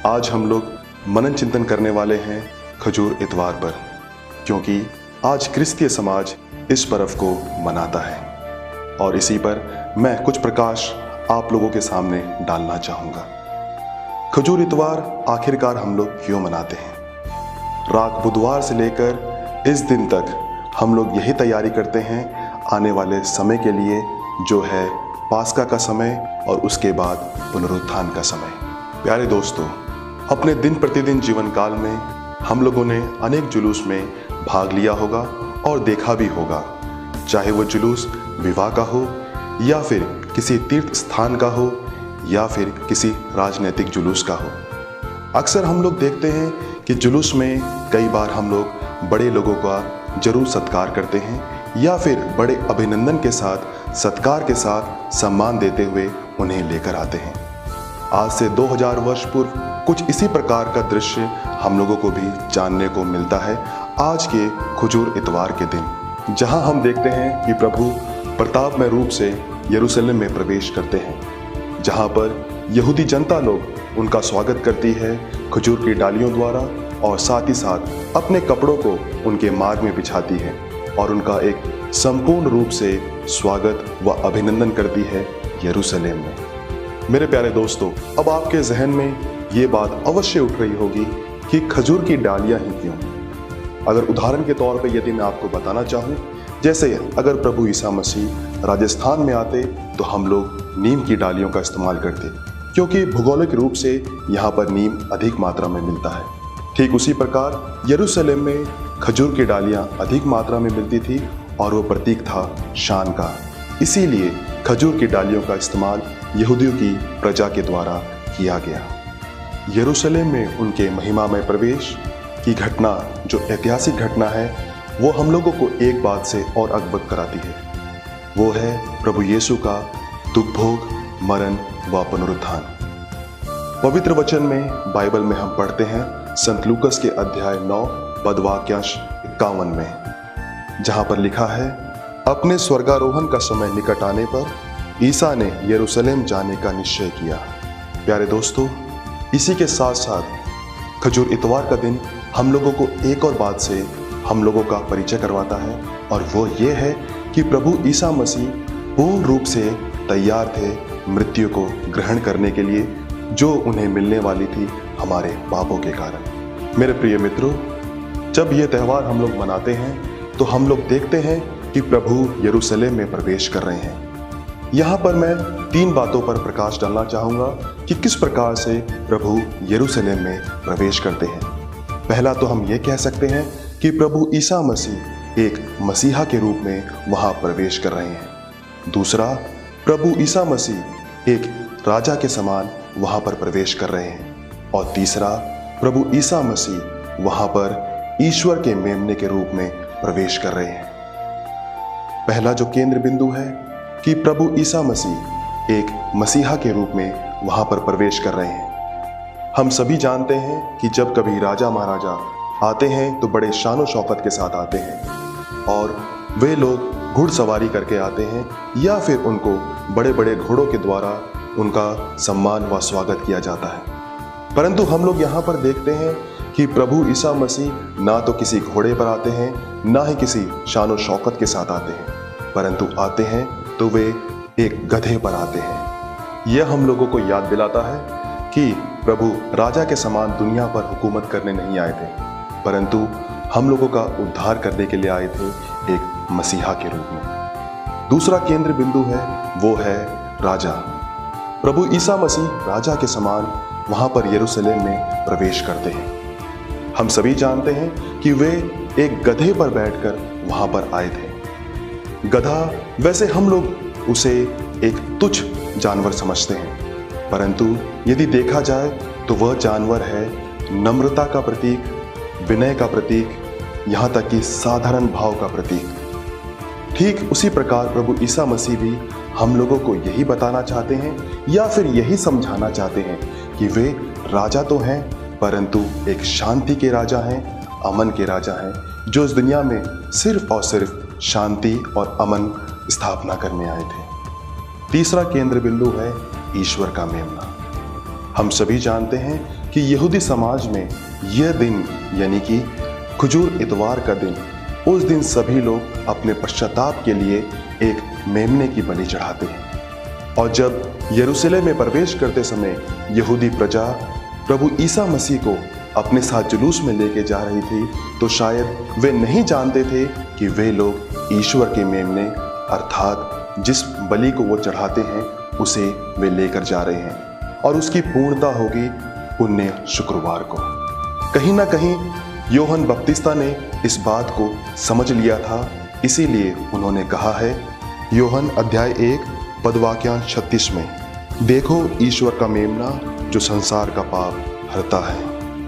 आज हम लोग मनन चिंतन करने वाले हैं खजूर इतवार पर, क्योंकि आज क्रिस्तीय समाज इस पर्व को मनाता है और इसी पर मैं कुछ प्रकाश आप लोगों के सामने डालना चाहूँगा। खजूर इतवार आखिरकार हम लोग क्यों मनाते हैं? राख बुधवार से लेकर इस दिन तक हम लोग यही तैयारी करते हैं आने वाले समय के लिए, जो है पास्का का समय और उसके बाद पुनरुत्थान का समय। प्यारे दोस्तों, अपने दिन प्रतिदिन जीवन काल में हम लोगों ने अनेक जुलूस में भाग लिया होगा और देखा भी होगा, चाहे वो जुलूस विवाह का हो या फिर किसी तीर्थ स्थान का हो या फिर किसी राजनीतिक जुलूस का हो। अक्सर हम लोग देखते हैं कि जुलूस में कई बार हम लोग बड़े लोगों का जरूर सत्कार करते हैं या फिर बड़े अभिनंदन के साथ, सत्कार के साथ सम्मान देते हुए उन्हें लेकर आते हैं। आज से 2000 वर्ष पूर्व कुछ इसी प्रकार का दृश्य हम लोगों को भी जानने को मिलता है आज के खजूर इतवार के दिन, जहां हम देखते हैं कि प्रभु प्रतापमय रूप से यरूशलेम में प्रवेश करते हैं, जहां पर यहूदी जनता लोग उनका स्वागत करती है खजूर की डालियों द्वारा और साथ ही साथ अपने कपड़ों को उनके मार्ग में बिछाती है और उनका एक संपूर्ण रूप से स्वागत व अभिनंदन करती है यरूशलेम में। मेरे प्यारे दोस्तों, अब आपके जहन में ये बात अवश्य उठ रही होगी कि खजूर की डालियां ही क्यों? अगर उदाहरण के तौर पे यदि मैं आपको बताना चाहूँ, जैसे अगर प्रभु ईसा मसीह राजस्थान में आते तो हम लोग नीम की डालियों का इस्तेमाल करते, क्योंकि भौगोलिक रूप से यहाँ पर नीम अधिक मात्रा में मिलता है। ठीक उसी प्रकार यरूशलेम में खजूर की डालियाँ अधिक मात्रा में मिलती थी और वो प्रतीक था शान का। इसीलिए खजूर की डालियों का इस्तेमाल यहूदियों की प्रजा के द्वारा किया गया। यरूशलेम में उनके महिमामय प्रवेश की घटना, जो ऐतिहासिक घटना है, वो हम लोगों को एक बात से और अवगत कराती है। वो है प्रभु यीशु का दुख भोग, मरण व पुनरुत्थान। पवित्र वचन में, बाइबल में हम पढ़ते हैं संत लूकस के अध्याय 9 पद वाक्यांश 51 में, जहां पर लिखा है, अपने स्वर्गारोहण का समय निकट आने पर ईसा ने यरूशलेम जाने का निश्चय किया। प्यारे दोस्तों, इसी के साथ साथ खजूर इतवार का दिन हम लोगों को एक और बात से हम लोगों का परिचय करवाता है, और वो ये है कि प्रभु ईसा मसीह पूर्ण रूप से तैयार थे मृत्यु को ग्रहण करने के लिए, जो उन्हें मिलने वाली थी हमारे पापों के कारण। मेरे प्रिय मित्रों, जब ये त्यौहार हम लोग मनाते हैं तो हम लोग देखते हैं कि प्रभु यरूशलेम में प्रवेश कर रहे हैं। यहाँ पर मैं 3 बातों पर प्रकाश डालना चाहूँगा कि किस प्रकार से प्रभु यरूशलेम में प्रवेश करते हैं। पहला तो हम ये कह सकते हैं कि प्रभु ईसा मसीह एक मसीहा के रूप में वहाँ प्रवेश कर रहे हैं। दूसरा, प्रभु ईसा मसीह एक राजा के समान वहाँ पर प्रवेश कर रहे हैं। और तीसरा, प्रभु ईसा मसीह वहाँ पर ईश्वर के मेमने के रूप में प्रवेश कर रहे हैं। पहला जो केंद्र बिंदु है कि प्रभु ईसा मसीह एक मसीहा के रूप में वहाँ पर प्रवेश कर रहे हैं। हम सभी जानते हैं कि जब कभी राजा महाराजा आते हैं तो बड़े शान शौकत के साथ आते हैं, और वे लोग घुड़सवारी करके आते हैं या फिर उनको बड़े बड़े घोड़ों के द्वारा उनका सम्मान व स्वागत किया जाता है। परंतु हम लोग यहाँ पर देखते हैं कि प्रभु ईसा मसीह ना तो किसी घोड़े पर आते हैं, ना ही किसी शान शौकत के साथ आते हैं, परंतु आते हैं तो वे एक गधे पर आते हैं। यह हम लोगों को याद दिलाता है कि प्रभु राजा के समान दुनिया पर हुकूमत करने नहीं आए थे, परंतु हम लोगों का उद्धार करने के लिए आए थे एक मसीहा के रूप में। दूसरा केंद्र बिंदु है, वो है राजा। प्रभु ईसा मसीह राजा के समान वहाँ पर यरूशलेम में प्रवेश करते हैं। हम सभी जानते हैं कि वे एक गधे पर बैठकर वहाँ पर आए थे। गधा, वैसे हम लोग उसे एक तुच्छ जानवर समझते हैं, परंतु यदि देखा जाए तो वह जानवर है नम्रता का प्रतीक, विनय का प्रतीक, यहाँ तक कि साधारण भाव का प्रतीक। ठीक उसी प्रकार प्रभु ईसा मसीह भी हम लोगों को यही बताना चाहते हैं या फिर यही समझाना चाहते हैं कि वे राजा तो हैं, परंतु एक शांति के राजा हैं, अमन के राजा हैं, जो इस दुनिया में सिर्फ और सिर्फ शांति और अमन स्थापना करने आए थे। तीसरा केंद्र बिंदु है ईश्वर का मेमना। हम सभी जानते हैं कि यहूदी समाज में यह दिन यानी कि खजूर इतवार का दिन, उस दिन सभी लोग अपने पश्चाताप के लिए एक मेमने की बलि चढ़ाते हैं। और जब यरूशलेम में प्रवेश करते समय यहूदी प्रजा प्रभु ईसा मसीह को अपने साथ जुलूस में लेके जा रही थी, तो शायद वे नहीं जानते थे कि वे लोग ईश्वर के मेमने अर्थात जिस बलि को वो चढ़ाते हैं उसे वे लेकर जा रहे हैं और उसकी पूर्णता होगी पुण्य शुक्रवार को। कहीं ना कहीं यूहन्ना बपतिस्ता ने इस बात को समझ लिया था, इसीलिए उन्होंने कहा है यूहन्ना अध्याय 1 पदवाक्यांश 36 में, देखो ईश्वर का मेमना जो संसार का पाप हरता है।